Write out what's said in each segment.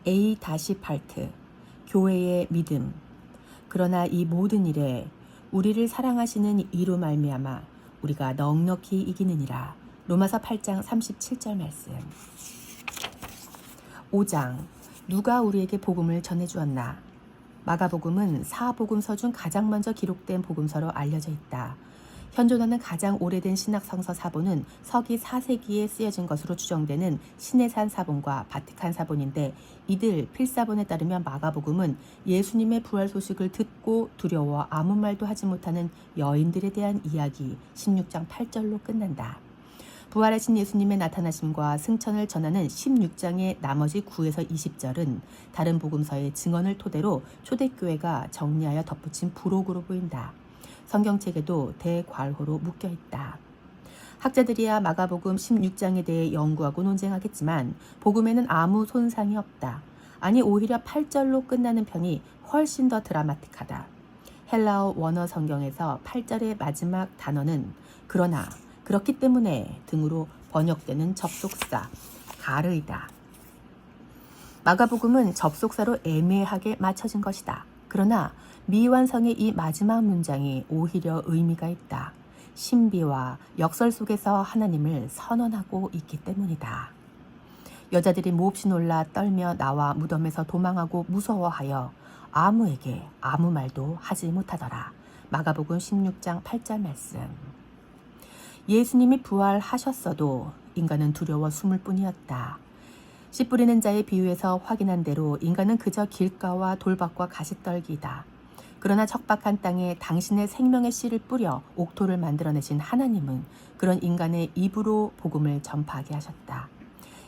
A-파트 교회의 믿음. 그러나 이 모든 일에 우리를 사랑하시는 이로 말미암아 우리가 넉넉히 이기느니라. 로마서 8장 37절 말씀. 5장 누가 우리에게 복음을 전해주었나. 마가복음은 사복음서 중 가장 먼저 기록된 복음서로 알려져 있다. 현존하는 가장 오래된 신학성서 사본은 서기 4세기에 쓰여진 것으로 추정되는 시내산 사본과 바티칸 사본인데, 이들 필사본에 따르면 마가복음은 예수님의 부활 소식을 듣고 두려워 아무 말도 하지 못하는 여인들에 대한 이야기 16장 8절로 끝난다. 부활하신 예수님의 나타나심과 승천을 전하는 16장의 나머지 9에서 20절은 다른 복음서의 증언을 토대로 초대교회가 정리하여 덧붙인 부록으로 보인다. 성경책에도 대괄호로 묶여있다. 학자들이야 마가복음 16장에 대해 연구하고 논쟁하겠지만 복음에는 아무 손상이 없다. 아니 오히려 8절로 끝나는 편이 훨씬 더 드라마틱하다. 헬라어 원어 성경에서 8절의 마지막 단어는 그러나, 그렇기 때문에 등으로 번역되는 접속사 가르이다. 마가복음은 접속사로 애매하게 맞춰진 것이다. 그러나 미완성의 이 마지막 문장이 오히려 의미가 있다. 신비와 역설 속에서 하나님을 선언하고 있기 때문이다. 여자들이 몹시 놀라 떨며 나와 무덤에서 도망하고 무서워하여 아무에게 아무 말도 하지 못하더라. 마가복음 16장 8절 말씀. 예수님이 부활하셨어도 인간은 두려워 숨을 뿐이었다. 씨 뿌리는 자의 비유에서 확인한 대로 인간은 그저 길가와 돌밭과 가시떨기이다. 그러나 척박한 땅에 당신의 생명의 씨를 뿌려 옥토를 만들어내신 하나님은 그런 인간의 입으로 복음을 전파하게 하셨다.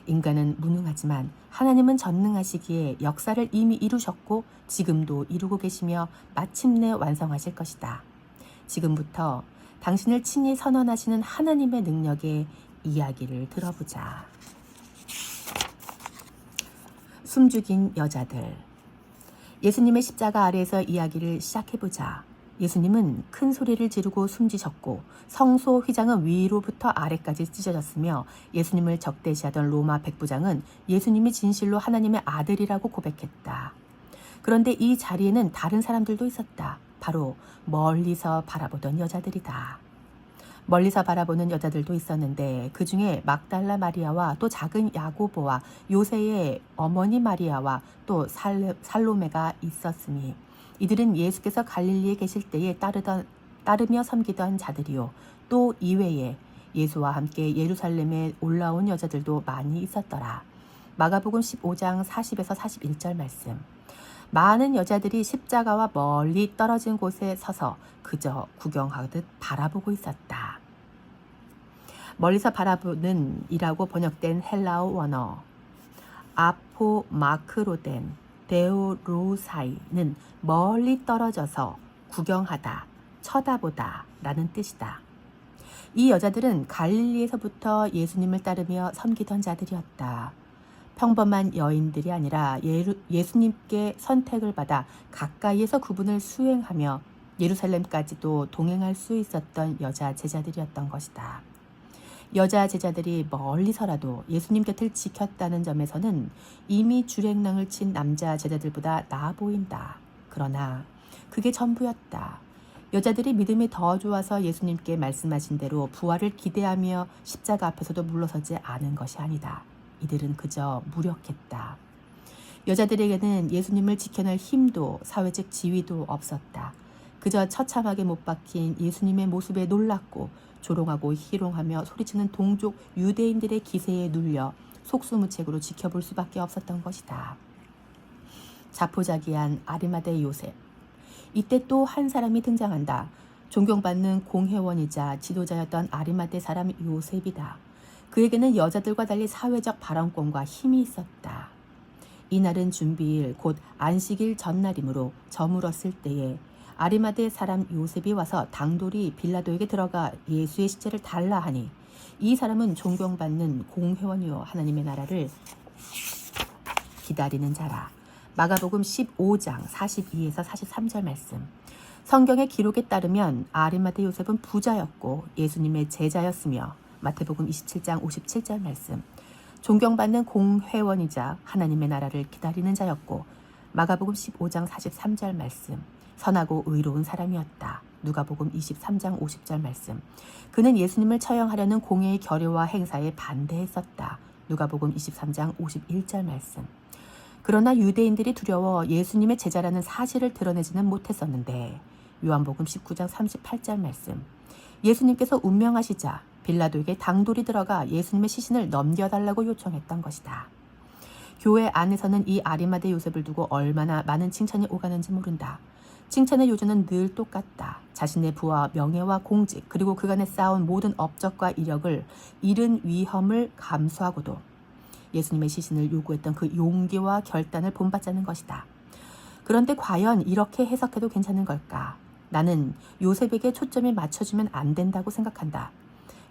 인간은 무능하지만 하나님은 전능하시기에 역사를 이미 이루셨고 지금도 이루고 계시며 마침내 완성하실 것이다. 지금부터 당신을 친히 선언하시는 하나님의 능력의 이야기를 들어보자. 숨죽인 여자들. 예수님의 십자가 아래에서 이야기를 시작해보자. 예수님은 큰 소리를 지르고 숨지셨고 성소 휘장은 위로부터 아래까지 찢어졌으며 예수님을 적대시하던 로마 백부장은 예수님이 진실로 하나님의 아들이라고 고백했다. 그런데 이 자리에는 다른 사람들도 있었다. 바로 멀리서 바라보던 여자들이다. 멀리서 바라보는 여자들도 있었는데 그 중에 막달라 마리아와 또 작은 야고보와 요새의 어머니 마리아와 또 살로메가 있었으니 이들은 예수께서 갈릴리에 계실 때에 따르며 섬기던 자들이요, 또 이외에 예수와 함께 예루살렘에 올라온 여자들도 많이 있었더라. 마가복음 15장 40에서 41절 말씀. 많은 여자들이 십자가와 멀리 떨어진 곳에 서서 그저 구경하듯 바라보고 있었다. 멀리서 바라보는 이라고 번역된 헬라어 원어 아포마크로덴 데오로사이는 멀리 떨어져서 구경하다, 쳐다보다 라는 뜻이다. 이 여자들은 갈릴리에서부터 예수님을 따르며 섬기던 자들이었다. 평범한 여인들이 아니라 예수님께 선택을 받아 가까이에서 그분을 수행하며 예루살렘까지도 동행할 수 있었던 여자 제자들이었던 것이다. 여자 제자들이 멀리서라도 예수님 곁을 지켰다는 점에서는 이미 주랭랑을 친 남자 제자들보다 나아 보인다. 그러나 그게 전부였다. 여자들이 믿음이 더 좋아서 예수님께 말씀하신 대로 부활을 기대하며 십자가 앞에서도 물러서지 않은 것이 아니다. 이들은 그저 무력했다. 여자들에게는 예수님을 지켜낼 힘도 사회적 지위도 없었다. 그저 처참하게 못 박힌 예수님의 모습에 놀랐고 조롱하고 희롱하며 소리치는 동족 유대인들의 기세에 눌려 속수무책으로 지켜볼 수밖에 없었던 것이다. 자포자기한 아리마대 요셉. 이때 또 한 사람이 등장한다. 존경받는 공회원이자 지도자였던 아리마대 사람 요셉이다. 그에게는 여자들과 달리 사회적 발언권과 힘이 있었다. 이날은 준비일 곧 안식일 전날이므로 저물었을 때에 아리마대 사람 요셉이 와서 당돌이 빌라도에게 들어가 예수의 시체를 달라 하니 이 사람은 존경받는 공회원이요 하나님의 나라를 기다리는 자라. 마가복음 15장 42에서 43절 말씀. 성경의 기록에 따르면 아리마대 요셉은 부자였고 예수님의 제자였으며 마태복음 27장 57절 말씀. 존경받는 공회원이자 하나님의 나라를 기다리는 자였고 마가복음 15장 43절 말씀 선하고 의로운 사람이었다. 누가복음 23장 50절 말씀 그는 예수님을 처형하려는 공회의 결의와 행사에 반대했었다. 누가복음 23장 51절 말씀 그러나 유대인들이 두려워 예수님의 제자라는 사실을 드러내지는 못했었는데 요한복음 19장 38절 말씀 예수님께서 운명하시자 빌라도에게 당돌이 들어가 예수님의 시신을 넘겨달라고 요청했던 것이다. 교회 안에서는 이 아리마대 요셉을 두고 얼마나 많은 칭찬이 오가는지 모른다. 칭찬의 요주는 늘 똑같다. 자신의 부와 명예와 공직 그리고 그간에 쌓아온 모든 업적과 이력을 잃은 위험을 감수하고도 예수님의 시신을 요구했던 그 용기와 결단을 본받자는 것이다. 그런데 과연 이렇게 해석해도 괜찮은 걸까? 나는 요셉에게 초점이 맞춰지면 안 된다고 생각한다.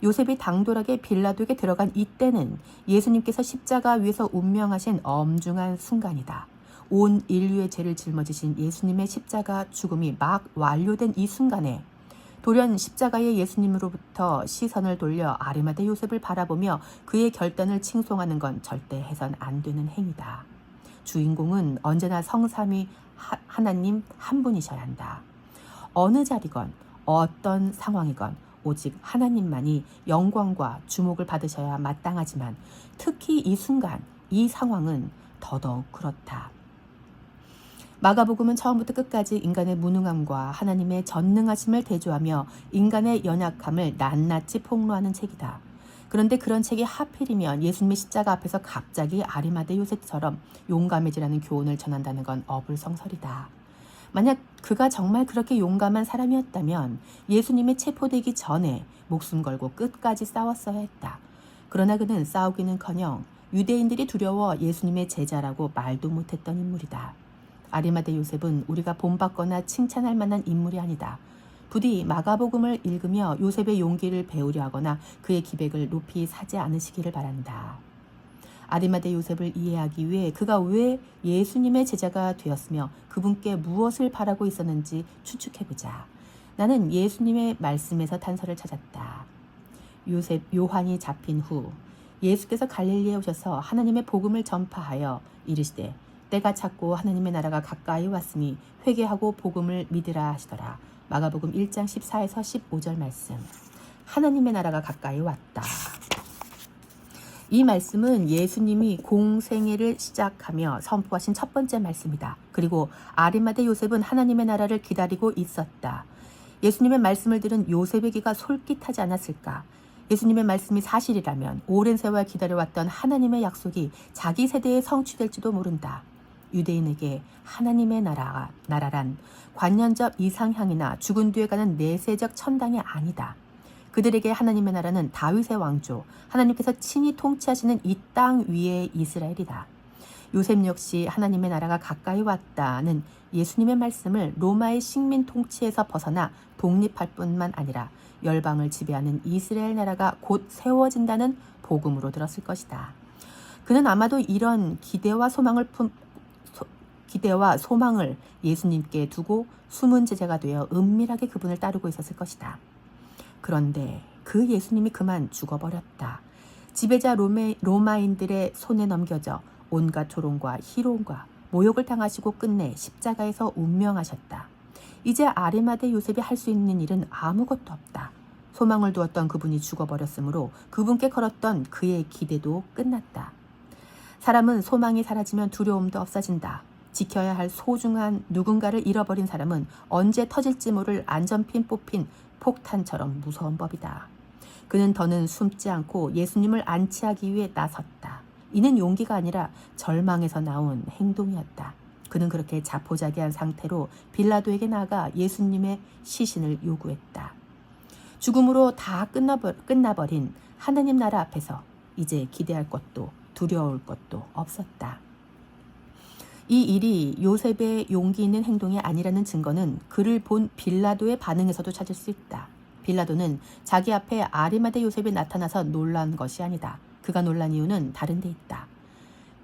요셉이 당돌하게 빌라도에게 들어간 이때는 예수님께서 십자가 위에서 운명하신 엄중한 순간이다. 온 인류의 죄를 짊어지신 예수님의 십자가 죽음이 막 완료된 이 순간에 돌연 십자가의 예수님으로부터 시선을 돌려 아리마대 요셉을 바라보며 그의 결단을 칭송하는 건 절대 해선 안 되는 행위다. 주인공은 언제나 성삼위 하나님 한 분이셔야 한다. 어느 자리건 어떤 상황이건 오직 하나님만이 영광과 주목을 받으셔야 마땅하지만 특히 이 순간, 이 상황은 더더욱 그렇다. 마가복음은 처음부터 끝까지 인간의 무능함과 하나님의 전능하심을 대조하며 인간의 연약함을 낱낱이 폭로하는 책이다. 그런데 그런 책이 하필이면 예수님의 십자가 앞에서 갑자기 아리마대 요셉처럼 용감해지라는 교훈을 전한다는 건 어불성설이다. 만약 그가 정말 그렇게 용감한 사람이었다면 예수님이 체포되기 전에 목숨 걸고 끝까지 싸웠어야 했다. 그러나 그는 싸우기는커녕 유대인들이 두려워 예수님의 제자라고 말도 못했던 인물이다. 아리마대 요셉은 우리가 본받거나 칭찬할 만한 인물이 아니다. 부디 마가복음을 읽으며 요셉의 용기를 배우려 하거나 그의 기백을 높이 사지 않으시기를 바란다. 아리마대 요셉을 이해하기 위해 그가 왜 예수님의 제자가 되었으며 그분께 무엇을 바라고 있었는지 추측해보자. 나는 예수님의 말씀에서 단서를 찾았다. 요한이 잡힌 후 예수께서 갈릴리에 오셔서 하나님의 복음을 전파하여 이르시되 때가 찼고 하나님의 나라가 가까이 왔으니 회개하고 복음을 믿으라 하시더라. 마가복음 1장 14에서 15절 말씀. 하나님의 나라가 가까이 왔다. 이 말씀은 예수님이 공생애를 시작하며 선포하신 첫 번째 말씀이다. 그리고 아리마대 요셉은 하나님의 나라를 기다리고 있었다. 예수님의 말씀을 들은 요셉의 귀가 솔깃하지 않았을까? 예수님의 말씀이 사실이라면 오랜 세월 기다려왔던 하나님의 약속이 자기 세대에 성취될지도 모른다. 유대인에게 하나님의 나라란 관연적 이상향이나 죽은 뒤에 가는 내세적 천당이 아니다. 그들에게 하나님의 나라는 다윗의 왕조, 하나님께서 친히 통치하시는 이 땅 위의 이스라엘이다. 요셉 역시 하나님의 나라가 가까이 왔다는 예수님의 말씀을 로마의 식민 통치에서 벗어나 독립할 뿐만 아니라 열방을 지배하는 이스라엘 나라가 곧 세워진다는 복음으로 들었을 것이다. 그는 아마도 이런 기대와 소망을 예수님께 두고 숨은 제자가 되어 은밀하게 그분을 따르고 있었을 것이다. 그런데 그 예수님이 그만 죽어버렸다. 지배자 로마인들의 손에 넘겨져 온갖 조롱과 희롱과 모욕을 당하시고 끝내 십자가에서 운명하셨다. 이제 아리마대 요셉이 할 수 있는 일은 아무것도 없다. 소망을 두었던 그분이 죽어버렸으므로 그분께 걸었던 그의 기대도 끝났다. 사람은 소망이 사라지면 두려움도 없어진다. 지켜야 할 소중한 누군가를 잃어버린 사람은 언제 터질지 모를 안전핀 뽑힌 폭탄처럼 무서운 법이다. 그는 더는 숨지 않고 예수님을 안치하기 위해 나섰다. 이는 용기가 아니라 절망에서 나온 행동이었다. 그는 그렇게 자포자기한 상태로 빌라도에게 나아가 예수님의 시신을 요구했다. 죽음으로 다 끝나버린 하나님 나라 앞에서 이제 기대할 것도 두려울 것도 없었다. 이 일이 요셉의 용기 있는 행동이 아니라는 증거는 그를 본 빌라도의 반응에서도 찾을 수 있다. 빌라도는 자기 앞에 아리마대 요셉이 나타나서 놀란 것이 아니다. 그가 놀란 이유는 다른 데 있다.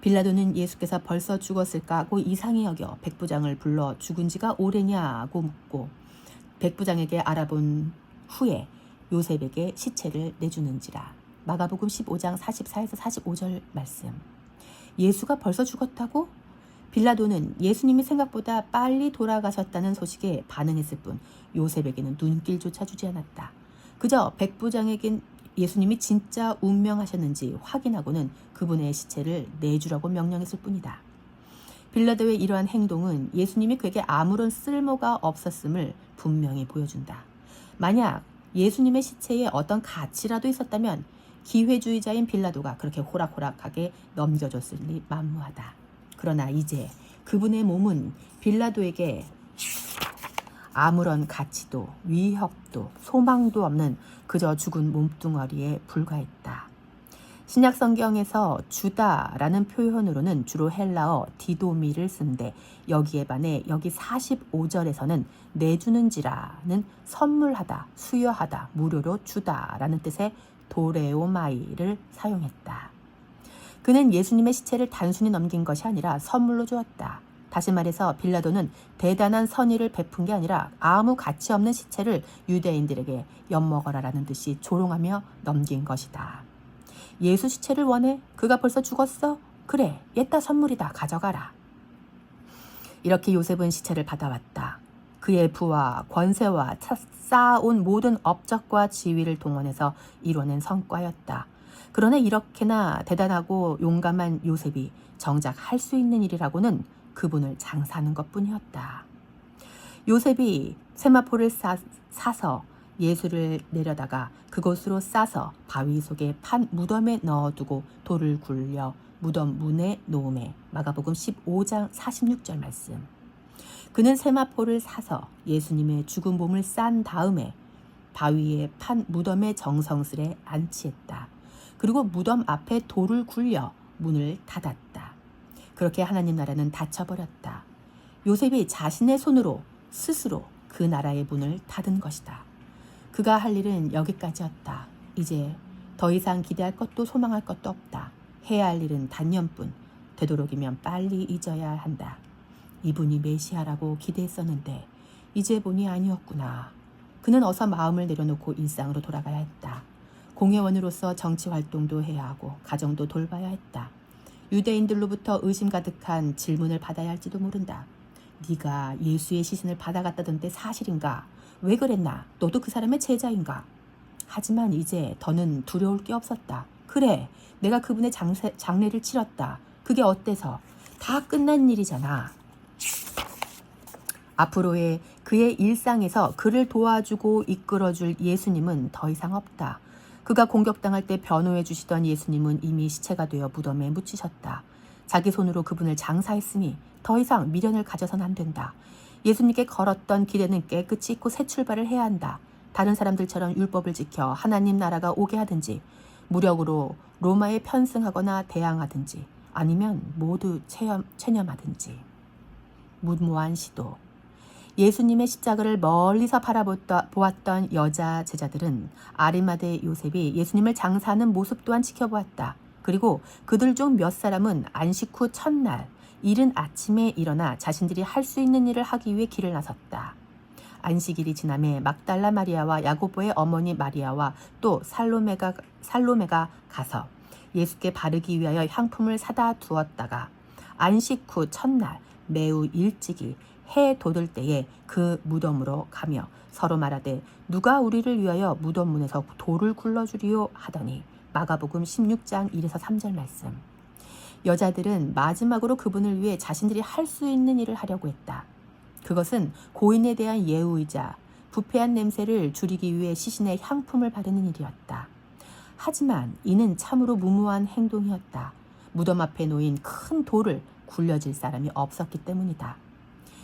빌라도는 예수께서 벌써 죽었을까 하고 이상히 여겨 백부장을 불러 죽은 지가 오래냐고 묻고 백부장에게 알아본 후에 요셉에게 시체를 내주는지라. 마가복음 15장 44에서 45절 말씀. 예수가 벌써 죽었다고? 빌라도는 예수님이 생각보다 빨리 돌아가셨다는 소식에 반응했을 뿐 요셉에게는 눈길조차 주지 않았다. 그저 백부장에겐 예수님이 진짜 운명하셨는지 확인하고는 그분의 시체를 내주라고 명령했을 뿐이다. 빌라도의 이러한 행동은 예수님이 그에게 아무런 쓸모가 없었음을 분명히 보여준다. 만약 예수님의 시체에 어떤 가치라도 있었다면 기회주의자인 빌라도가 그렇게 호락호락하게 넘겨줬으니 만무하다. 그러나 이제 그분의 몸은 빌라도에게 아무런 가치도 위협도 소망도 없는 그저 죽은 몸뚱어리에 불과했다. 신약 성경에서 주다라는 표현으로는 주로 헬라어 디도미를 쓰는데 여기에 반해 여기 45절에서는 내주는지라는 선물하다, 수여하다, 무료로 주다라는 뜻의 도레오마이를 사용했다. 그는 예수님의 시체를 단순히 넘긴 것이 아니라 선물로 주었다. 다시 말해서 빌라도는 대단한 선의를 베푼 게 아니라 아무 가치 없는 시체를 유대인들에게 엿먹어라라는 듯이 조롱하며 넘긴 것이다. 예수 시체를 원해? 그가 벌써 죽었어? 그래, 옛다 선물이다. 가져가라. 이렇게 요셉은 시체를 받아왔다. 그의 부와 권세와 쌓아온 모든 업적과 지위를 동원해서 이뤄낸 성과였다. 그러나 이렇게나 대단하고 용감한 요셉이 정작 할 수 있는 일이라고는 그분을 장사하는 것뿐이었다. 요셉이 세마포를 사서 예수를 내려다가 그곳으로 싸서 바위 속에 판 무덤에 넣어두고 돌을 굴려 무덤 문에 놓음에 마가복음 15장 46절 말씀. 그는 세마포를 사서 예수님의 죽은 몸을 싼 다음에 바위에 판 무덤에 정성스레 안치했다. 그리고 무덤 앞에 돌을 굴려 문을 닫았다. 그렇게 하나님 나라는 닫혀버렸다. 요셉이 자신의 손으로 스스로 그 나라의 문을 닫은 것이다. 그가 할 일은 여기까지였다. 이제 더 이상 기대할 것도 소망할 것도 없다. 해야 할 일은 단연뿐. 되도록이면 빨리 잊어야 한다. 이분이 메시아라고 기대했었는데 이제 보니 아니었구나. 그는 어서 마음을 내려놓고 일상으로 돌아가야 했다. 공회원으로서 정치 활동도 해야 하고 가정도 돌봐야 했다. 유대인들로부터 의심 가득한 질문을 받아야 할지도 모른다. 네가 예수의 시신을 받아갔다던데 사실인가? 왜 그랬나? 너도 그 사람의 제자인가? 하지만 이제 더는 두려울 게 없었다. 그래, 내가 그분의 장례를 치렀다. 그게 어때서? 다 끝난 일이잖아. 앞으로의 그의 일상에서 그를 도와주고 이끌어줄 예수님은 더 이상 없다. 그가 공격당할 때 변호해 주시던 예수님은 이미 시체가 되어 무덤에 묻히셨다. 자기 손으로 그분을 장사했으니 더 이상 미련을 가져선 안 된다. 예수님께 걸었던 길에는 깨끗이 잊고 새 출발을 해야 한다. 다른 사람들처럼 율법을 지켜 하나님 나라가 오게 하든지 무력으로 로마에 편승하거나 대항하든지 아니면 모두 체념하든지. 무모한 시도. 예수님의 십자가를 멀리서 바라보았던 여자 제자들은 아리마대 요셉이 예수님을 장사하는 모습 또한 지켜보았다. 그리고 그들 중 몇 사람은 안식 후 첫날 이른 아침에 일어나 자신들이 할 수 있는 일을 하기 위해 길을 나섰다. 안식일이 지남에 막달라 마리아와 야고보의 어머니 마리아와 또 살로메가 가서 예수께 바르기 위하여 향품을 사다 두었다가 안식 후 첫날 매우 일찍이 해 돋을 때에 그 무덤으로 가며 서로 말하되 누가 우리를 위하여 무덤 문에서 돌을 굴러주리요 하더니 마가복음 16장 1에서 3절 말씀. 여자들은 마지막으로 그분을 위해 자신들이 할 수 있는 일을 하려고 했다. 그것은 고인에 대한 예우이자 부패한 냄새를 줄이기 위해 시신에 향품을 바르는 일이었다. 하지만 이는 참으로 무모한 행동이었다. 무덤 앞에 놓인 큰 돌을 굴려질 사람이 없었기 때문이다.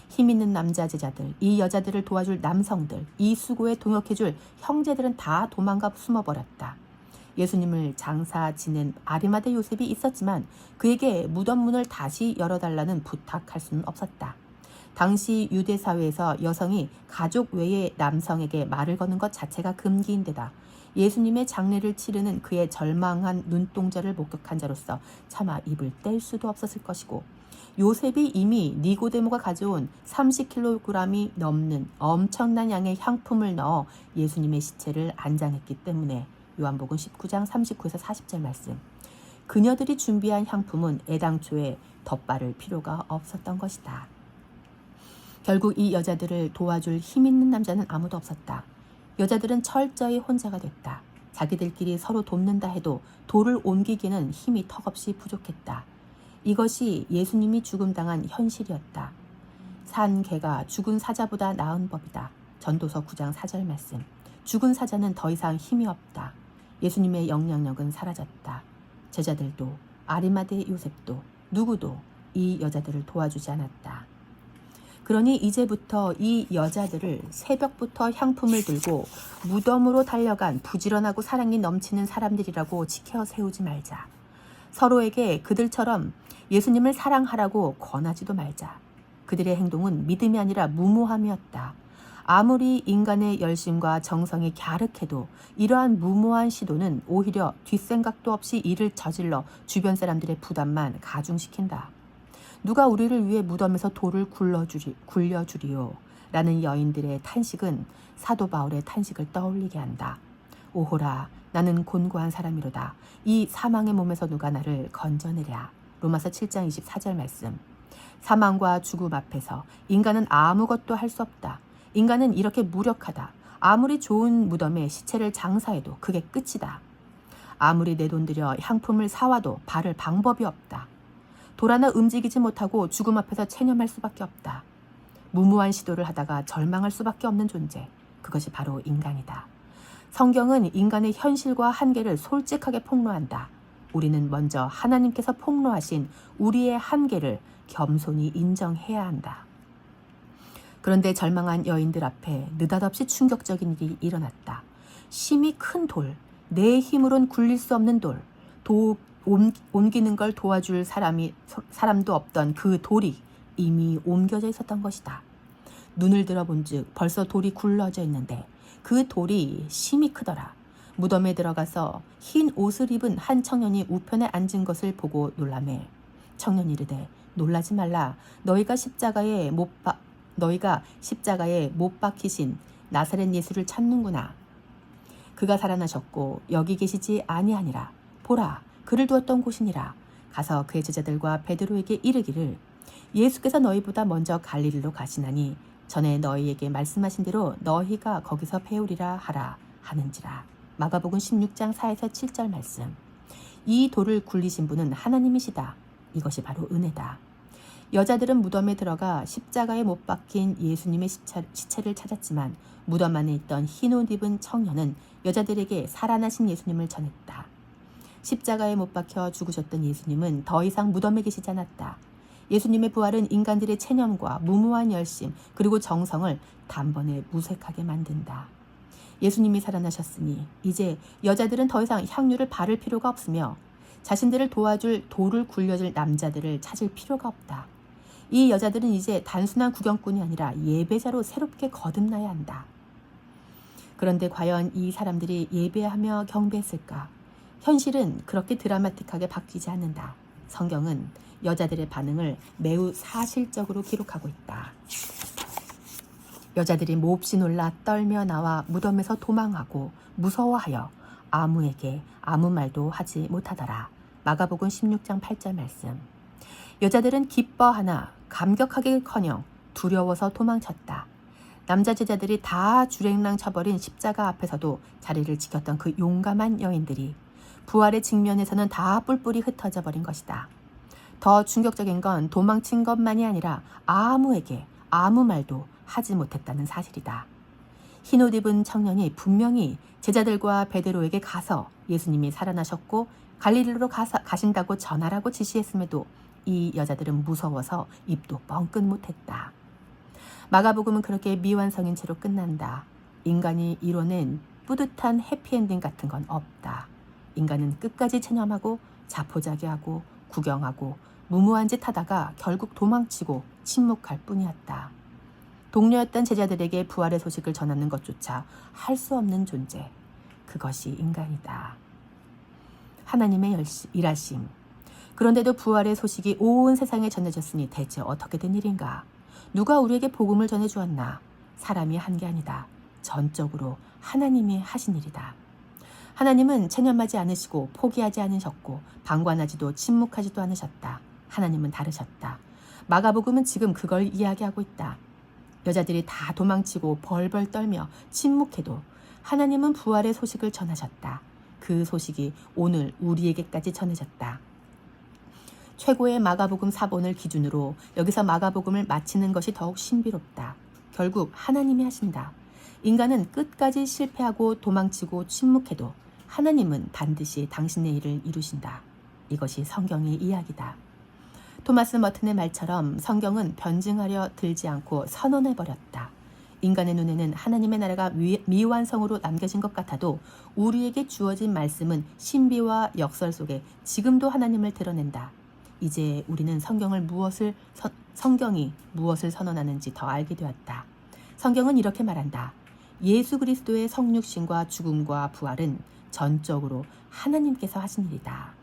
힘있는 남자 제자들, 이 여자들을 도와줄 남성들, 이 수고에 동역해줄 형제들은 다 도망가 숨어버렸다. 예수님을 장사 지낸 아리마대 요셉이 있었지만 그에게 무덤 문을 다시 열어달라는 부탁할 수는 없었다. 당시 유대 사회에서 여성이 가족 외의 남성에게 말을 거는 것 자체가 금기인데다 예수님의 장례를 치르는 그의 절망한 눈동자를 목격한 자로서 차마 입을 뗄 수도 없었을 것이고 요셉이 이미 니고데모가 가져온 30kg이 넘는 엄청난 양의 향품을 넣어 예수님의 시체를 안장했기 때문에 요한복음 19장 39에서 40절 말씀. 그녀들이 준비한 향품은 애당초에 덧바를 필요가 없었던 것이다. 결국 이 여자들을 도와줄 힘 있는 남자는 아무도 없었다. 여자들은 철저히 혼자가 됐다. 자기들끼리 서로 돕는다 해도 돌을 옮기기는 힘이 턱없이 부족했다. 이것이 예수님이 죽음당한 현실이었다. 산 개가 죽은 사자보다 나은 법이다. 전도서 9장 4절 말씀. 죽은 사자는 더 이상 힘이 없다. 예수님의 영향력은 사라졌다. 제자들도 아리마대 요셉도 누구도 이 여자들을 도와주지 않았다. 그러니 이제부터 이 여자들을 새벽부터 향품을 들고 무덤으로 달려간 부지런하고 사랑이 넘치는 사람들이라고 지켜 세우지 말자. 서로에게 그들처럼 예수님을 사랑하라고 권하지도 말자. 그들의 행동은 믿음이 아니라 무모함이었다. 아무리 인간의 열심과 정성이 갸륵해도 이러한 무모한 시도는 오히려 뒷생각도 없이 일을 저질러 주변 사람들의 부담만 가중시킨다. 누가 우리를 위해 무덤에서 돌을 굴려주리요? 라는 여인들의 탄식은 사도 바울의 탄식을 떠올리게 한다. 오호라, 나는 곤고한 사람이로다. 이 사망의 몸에서 누가 나를 건져내랴. 로마서 7장 24절 말씀. 사망과 죽음 앞에서 인간은 아무것도 할 수 없다. 인간은 이렇게 무력하다. 아무리 좋은 무덤에 시체를 장사해도 그게 끝이다. 아무리 내 돈 들여 향품을 사와도 바를 방법이 없다. 돌 하나 움직이지 못하고 죽음 앞에서 체념할 수밖에 없다. 무모한 시도를 하다가 절망할 수밖에 없는 존재. 그것이 바로 인간이다. 성경은 인간의 현실과 한계를 솔직하게 폭로한다. 우리는 먼저 하나님께서 폭로하신 우리의 한계를 겸손히 인정해야 한다. 그런데 절망한 여인들 앞에 느닷없이 충격적인 일이 일어났다. 심히 큰 돌, 내 힘으론 굴릴 수 없는 돌, 옮기는 걸 도와줄 사람도 없던 그 돌이 이미 옮겨져 있었던 것이다. 눈을 들어본즉 벌써 돌이 굴러져 있는데 그 돌이 심히 크더라. 무덤에 들어가서 흰 옷을 입은 한 청년이 우편에 앉은 것을 보고 놀라매 청년이 이르되 놀라지 말라. 너희가 십자가에 못 박히신 나사렛 예수를 찾는구나. 그가 살아나셨고 여기 계시지 아니하니라. 보라, 그를 두었던 곳이니라. 가서 그의 제자들과 베드로에게 이르기를 예수께서 너희보다 먼저 갈릴리로 가시나니 전에 너희에게 말씀하신 대로 너희가 거기서 배우리라 하라 하는지라. 마가복음 16장 4에서 7절 말씀. 이 돌을 굴리신 분은 하나님이시다. 이것이 바로 은혜다. 여자들은 무덤에 들어가 십자가에 못 박힌 예수님의 시체를 찾았지만 무덤 안에 있던 흰옷 입은 청년은 여자들에게 살아나신 예수님을 전했다. 십자가에 못 박혀 죽으셨던 예수님은 더 이상 무덤에 계시지 않았다. 예수님의 부활은 인간들의 체념과 무모한 열심 그리고 정성을 단번에 무색하게 만든다. 예수님이 살아나셨으니 이제 여자들은 더 이상 향유를 바를 필요가 없으며 자신들을 도와줄 돌을 굴려줄 남자들을 찾을 필요가 없다. 이 여자들은 이제 단순한 구경꾼이 아니라 예배자로 새롭게 거듭나야 한다. 그런데 과연 이 사람들이 예배하며 경배했을까? 현실은 그렇게 드라마틱하게 바뀌지 않는다. 성경은 여자들의 반응을 매우 사실적으로 기록하고 있다. 여자들이 몹시 놀라 떨며 나와 무덤에서 도망하고 무서워하여 아무에게 아무 말도 하지 못하더라. 마가복음 16장 8절 말씀. 여자들은 기뻐하나 감격하기커녕 두려워서 도망쳤다. 남자 제자들이 다 주랭랑 쳐버린 십자가 앞에서도 자리를 지켰던 그 용감한 여인들이 부활의 직면에서는 다 뿔뿔이 흩어져 버린 것이다. 더 충격적인 건 도망친 것만이 아니라 아무에게 아무 말도 하지 못했다는 사실이다. 흰옷 입은 청년이 분명히 제자들과 베드로에게 가서 예수님이 살아나셨고 갈릴리로 가신다고 전하라고 지시했음에도 이 여자들은 무서워서 입도 뻥끗 못했다. 마가복음은 그렇게 미완성인 채로 끝난다. 인간이 이뤄낸 뿌듯한 해피엔딩 같은 건 없다. 인간은 끝까지 체념하고 자포자기하고 구경하고 무모한 짓 하다가 결국 도망치고 침묵할 뿐이었다. 동료였던 제자들에게 부활의 소식을 전하는 것조차 할 수 없는 존재. 그것이 인간이다. 하나님의 일하심. 그런데도 부활의 소식이 온 세상에 전해졌으니 대체 어떻게 된 일인가? 누가 우리에게 복음을 전해주었나? 사람이 한 게 아니다. 전적으로 하나님이 하신 일이다. 하나님은 체념하지 않으시고 포기하지 않으셨고 방관하지도 침묵하지도 않으셨다. 하나님은 다르셨다. 마가복음은 지금 그걸 이야기하고 있다. 여자들이 다 도망치고 벌벌 떨며 침묵해도 하나님은 부활의 소식을 전하셨다. 그 소식이 오늘 우리에게까지 전해졌다. 최고의 마가복음 4본을 기준으로 여기서 마가복음을 마치는 것이 더욱 신비롭다. 결국 하나님이 하신다. 인간은 끝까지 실패하고 도망치고 침묵해도 하나님은 반드시 당신의 일을 이루신다. 이것이 성경의 이야기다. 토마스 머튼의 말처럼 성경은 변증하려 들지 않고 선언해버렸다. 인간의 눈에는 하나님의 나라가 미완성으로 남겨진 것 같아도 우리에게 주어진 말씀은 신비와 역설 속에 지금도 하나님을 드러낸다. 이제 우리는 성경이 무엇을 선언하는지 더 알게 되었다. 성경은 이렇게 말한다. 예수 그리스도의 성육신과 죽음과 부활은 전적으로 하나님께서 하신 일이다.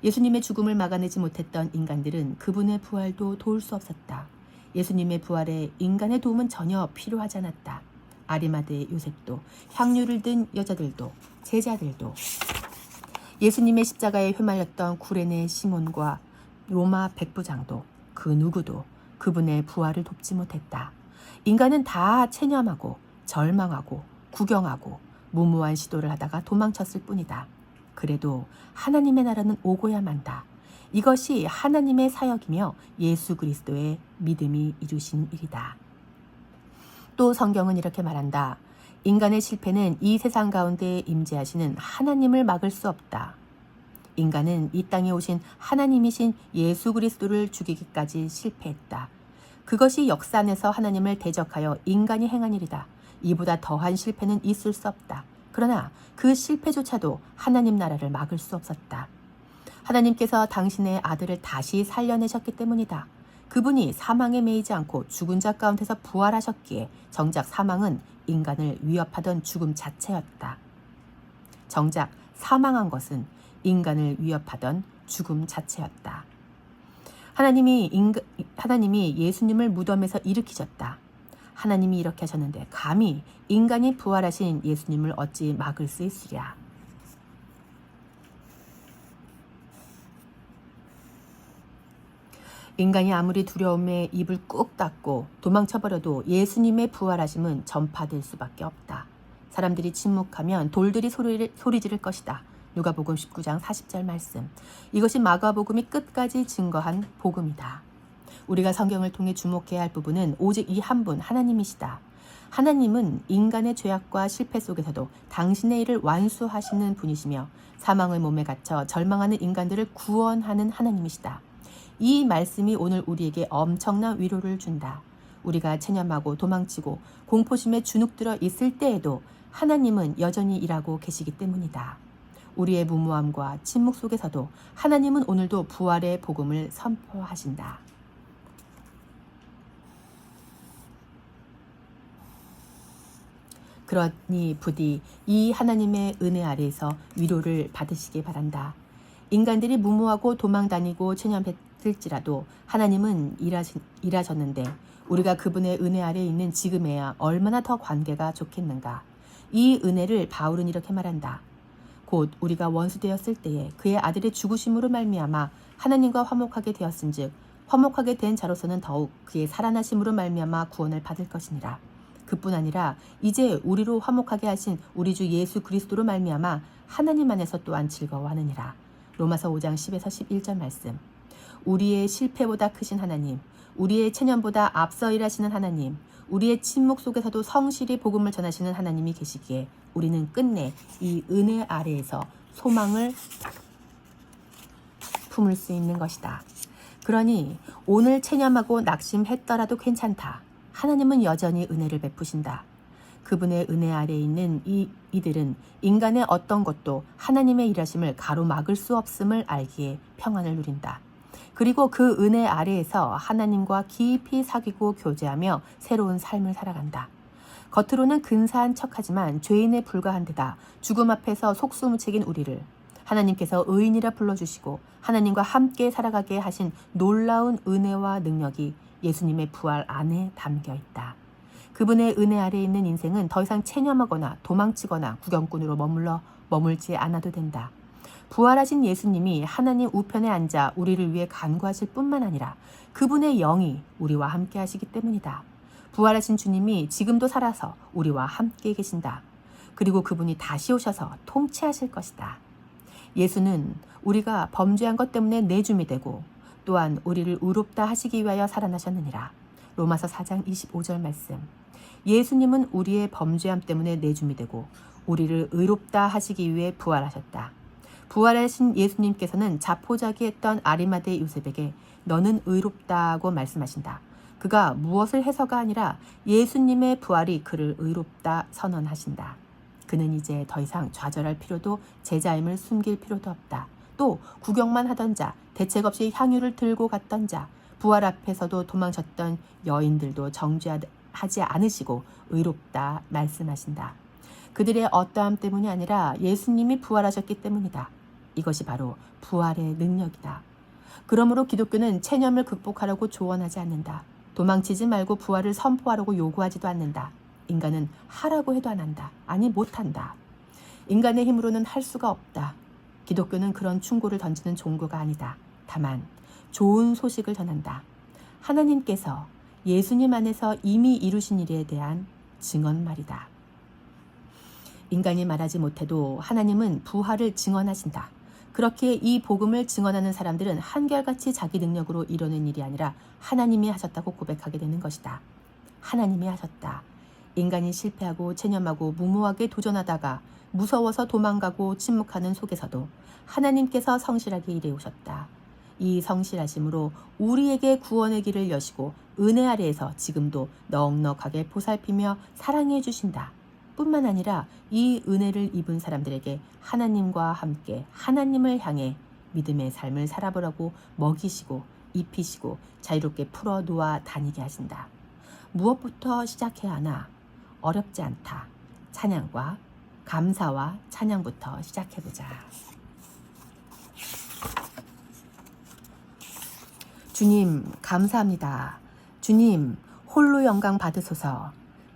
예수님의 죽음을 막아내지 못했던 인간들은 그분의 부활도 도울 수 없었다. 예수님의 부활에 인간의 도움은 전혀 필요하지 않았다. 아리마드의 요셉도, 향유를 든 여자들도, 제자들도, 예수님의 십자가에 휘말렸던 구레네 시몬과 로마 백부장도 그 누구도 그분의 부활을 돕지 못했다. 인간은 다 체념하고 절망하고 구경하고 무모한 시도를 하다가 도망쳤을 뿐이다. 그래도 하나님의 나라는 오고야 만다. 이것이 하나님의 사역이며 예수 그리스도의 믿음이 이루신 일이다. 또 성경은 이렇게 말한다. 인간의 실패는 이 세상 가운데 임재하시는 하나님을 막을 수 없다. 인간은 이 땅에 오신 하나님이신 예수 그리스도를 죽이기까지 실패했다. 그것이 역사 안에서 하나님을 대적하여 인간이 행한 일이다. 이보다 더한 실패는 있을 수 없다. 그러나 그 실패조차도 하나님 나라를 막을 수 없었다. 하나님께서 당신의 아들을 다시 살려내셨기 때문이다. 그분이 사망에 매이지 않고 죽은 자 가운데서 부활하셨기에 정작 사망은 인간을 위협하던 죽음 자체였다. 정작 사망한 것은 인간을 위협하던 죽음 자체였다. 하나님이 예수님을 무덤에서 일으키셨다. 하나님이 이렇게 하셨는데 감히 인간이 부활하신 예수님을 어찌 막을 수 있으랴. 인간이 아무리 두려움에 입을 꾹 닫고 도망쳐버려도 예수님의 부활하심은 전파될 수밖에 없다. 사람들이 침묵하면 돌들이 소리 지를 것이다. 누가복음 19장 40절 말씀. 이것이 마가복음이 끝까지 증거한 복음이다. 우리가 성경을 통해 주목해야 할 부분은 오직 이 한 분 하나님이시다. 하나님은 인간의 죄악과 실패 속에서도 당신의 일을 완수하시는 분이시며 사망의 몸에 갇혀 절망하는 인간들을 구원하는 하나님이시다. 이 말씀이 오늘 우리에게 엄청난 위로를 준다. 우리가 체념하고 도망치고 공포심에 주눅들어 있을 때에도 하나님은 여전히 일하고 계시기 때문이다. 우리의 무모함과 침묵 속에서도 하나님은 오늘도 부활의 복음을 선포하신다. 그러니 부디 이 하나님의 은혜 아래에서 위로를 받으시기 바란다. 인간들이 무모하고 도망다니고 체념했을지라도 하나님은 일하셨는데 우리가 그분의 은혜 아래에 있는 지금에야 얼마나 더 관계가 좋겠는가. 이 은혜를 바울은 이렇게 말한다. 곧 우리가 원수되었을 때에 그의 아들의 죽으심으로 말미암아 하나님과 화목하게 되었은즉 화목하게 된 자로서는 더욱 그의 살아나심으로 말미암아 구원을 받을 것이니라. 그뿐 아니라 이제 우리로 화목하게 하신 우리 주 예수 그리스도로 말미암아 하나님 안에서 또한 즐거워하느니라. 로마서 5장 10에서 11절 말씀. 우리의 실패보다 크신 하나님, 우리의 체념보다 앞서 일하시는 하나님, 우리의 침묵 속에서도 성실히 복음을 전하시는 하나님이 계시기에 우리는 끝내 이 은혜 아래에서 소망을 품을 수 있는 것이다. 그러니 오늘 체념하고 낙심했더라도 괜찮다. 하나님은 여전히 은혜를 베푸신다. 그분의 은혜 아래에 있는 이들은 인간의 어떤 것도 하나님의 일하심을 가로막을 수 없음을 알기에 평안을 누린다. 그리고 그 은혜 아래에서 하나님과 깊이 사귀고 교제하며 새로운 삶을 살아간다. 겉으로는 근사한 척하지만 죄인에 불과한 데다 죽음 앞에서 속수무책인 우리를 하나님께서 의인이라 불러주시고 하나님과 함께 살아가게 하신 놀라운 은혜와 능력이 예수님의 부활 안에 담겨 있다. 그분의 은혜 아래에 있는 인생은 더 이상 체념하거나 도망치거나 구경꾼으로 머물지 않아도 된다. 부활하신 예수님이 하나님 우편에 앉아 우리를 위해 간구하실 뿐만 아니라 그분의 영이 우리와 함께 하시기 때문이다. 부활하신 주님이 지금도 살아서 우리와 함께 계신다. 그리고 그분이 다시 오셔서 통치하실 것이다. 예수는 우리가 범죄한 것 때문에 내줌이 되고 또한 우리를 의롭다 하시기 위하여 살아나셨느니라. 로마서 4장 25절 말씀. 예수님은 우리의 범죄함 때문에 내줌이 되고 우리를 의롭다 하시기 위해 부활하셨다. 부활하신 예수님께서는 자포자기했던 아리마대 요셉에게 너는 의롭다고 말씀하신다. 그가 무엇을 해서가 아니라 예수님의 부활이 그를 의롭다 선언하신다. 그는 이제 더 이상 좌절할 필요도 제자임을 숨길 필요도 없다. 또 구경만 하던 자, 대책 없이 향유를 들고 갔던 자, 부활 앞에서도 도망쳤던 여인들도 정죄하지 않으시고 의롭다 말씀하신다. 그들의 어떠함 때문이 아니라 예수님이 부활하셨기 때문이다. 이것이 바로 부활의 능력이다. 그러므로 기독교는 체념을 극복하라고 조언하지 않는다. 도망치지 말고 부활을 선포하라고 요구하지도 않는다. 인간은 하라고 해도 안 한다. 아니 못한다. 인간의 힘으로는 할 수가 없다. 기독교는 그런 충고를 던지는 종교가 아니다. 다만 좋은 소식을 전한다. 하나님께서 예수님 안에서 이미 이루신 일에 대한 증언 말이다. 인간이 말하지 못해도 하나님은 부활을 증언하신다. 그렇게 이 복음을 증언하는 사람들은 한결같이 자기 능력으로 이뤄낸 일이 아니라 하나님이 하셨다고 고백하게 되는 것이다. 하나님이 하셨다. 인간이 실패하고 체념하고 무모하게 도전하다가 무서워서 도망가고 침묵하는 속에서도 하나님께서 성실하게 일해오셨다. 이 성실하심으로 우리에게 구원의 길을 여시고 은혜 아래에서 지금도 넉넉하게 보살피며 사랑해 주신다. 뿐만 아니라 이 은혜를 입은 사람들에게 하나님과 함께 하나님을 향해 믿음의 삶을 살아보라고 먹이시고 입히시고 자유롭게 풀어 놓아 다니게 하신다. 무엇부터 시작해야 하나? 어렵지 않다. 찬양과 감사와 찬양부터 시작해보자. 주님 감사합니다. 주님 홀로 영광 받으소서.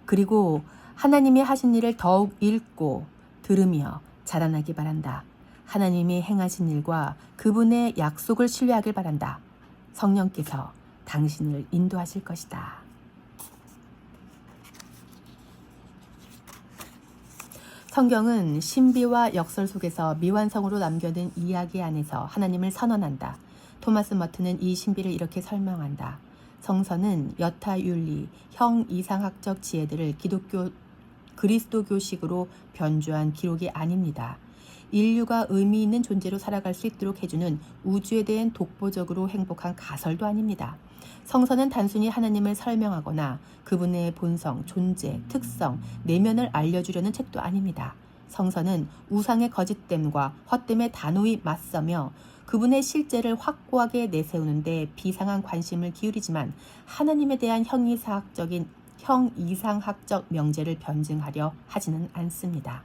그리고 하나님이 하신 일을 더욱 읽고 들으며 자라나기 바란다. 하나님이 행하신 일과 그분의 약속을 신뢰하길 바란다. 성령께서 당신을 인도하실 것이다. 성경은 신비와 역설 속에서 미완성으로 남겨둔 이야기 안에서 하나님을 선언한다. 토마스 머튼은 이 신비를 이렇게 설명한다. 성서는 여타 윤리, 형 이상학적 지혜들을 그리스도교식으로 변주한 기록이 아닙니다. 인류가 의미 있는 존재로 살아갈 수 있도록 해주는 우주에 대한 독보적으로 행복한 가설도 아닙니다. 성서는 단순히 하나님을 설명하거나 그분의 본성, 존재, 특성, 내면을 알려주려는 책도 아닙니다. 성서는 우상의 거짓됨과 헛됨에 단호히 맞서며 그분의 실제를 확고하게 내세우는 데 비상한 관심을 기울이지만 하나님에 대한 형이상학적 명제를 변증하려 하지는 않습니다.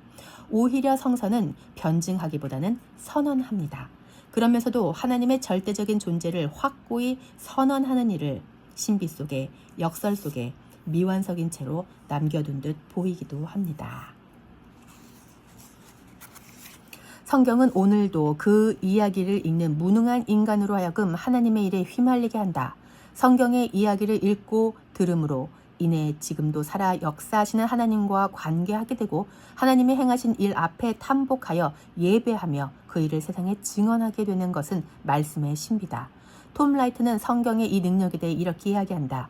오히려 성서는 변증하기보다는 선언합니다. 그러면서도 하나님의 절대적인 존재를 확고히 선언하는 일을 신비 속에 역설 속에 미완성인 채로 남겨둔 듯 보이기도 합니다. 성경은 오늘도 그 이야기를 읽는 무능한 인간으로 하여금 하나님의 일에 휘말리게 한다. 성경의 이야기를 읽고 들음으로 인해 지금도 살아 역사하시는 하나님과 관계하게 되고 하나님이 행하신 일 앞에 탐복하여 예배하며 그 일을 세상에 증언하게 되는 것은 말씀의 신비다. 톰 라이트는 성경의 이 능력에 대해 이렇게 이야기한다.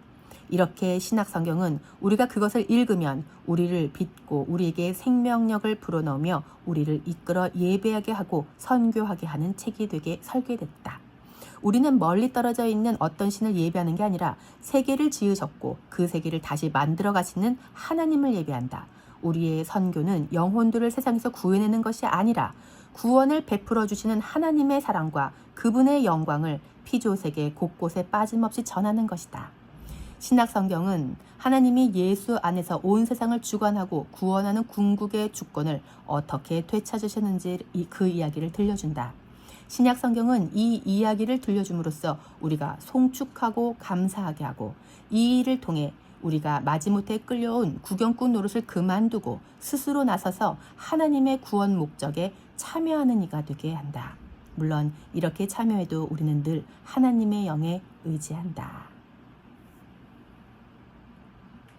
이렇게 신약 성경은 우리가 그것을 읽으면 우리를 빚고 우리에게 생명력을 불어넣으며 우리를 이끌어 예배하게 하고 선교하게 하는 책이 되게 설계됐다. 우리는 멀리 떨어져 있는 어떤 신을 예배하는 게 아니라 세계를 지으셨고 그 세계를 다시 만들어 가시는 하나님을 예배한다. 우리의 선교는 영혼들을 세상에서 구해내는 것이 아니라 구원을 베풀어 주시는 하나님의 사랑과 그분의 영광을 피조세계 곳곳에 빠짐없이 전하는 것이다. 신약 성경은 하나님이 예수 안에서 온 세상을 주관하고 구원하는 궁극의 주권을 어떻게 되찾으셨는지 그 이야기를 들려준다. 신약 성경은 이 이야기를 들려줌으로써 우리가 송축하고 감사하게 하고 이 일을 통해 우리가 마지못해 끌려온 구경꾼 노릇을 그만두고 스스로 나서서 하나님의 구원 목적에 참여하는 이가 되게 한다. 물론 이렇게 참여해도 우리는 늘 하나님의 영에 의지한다.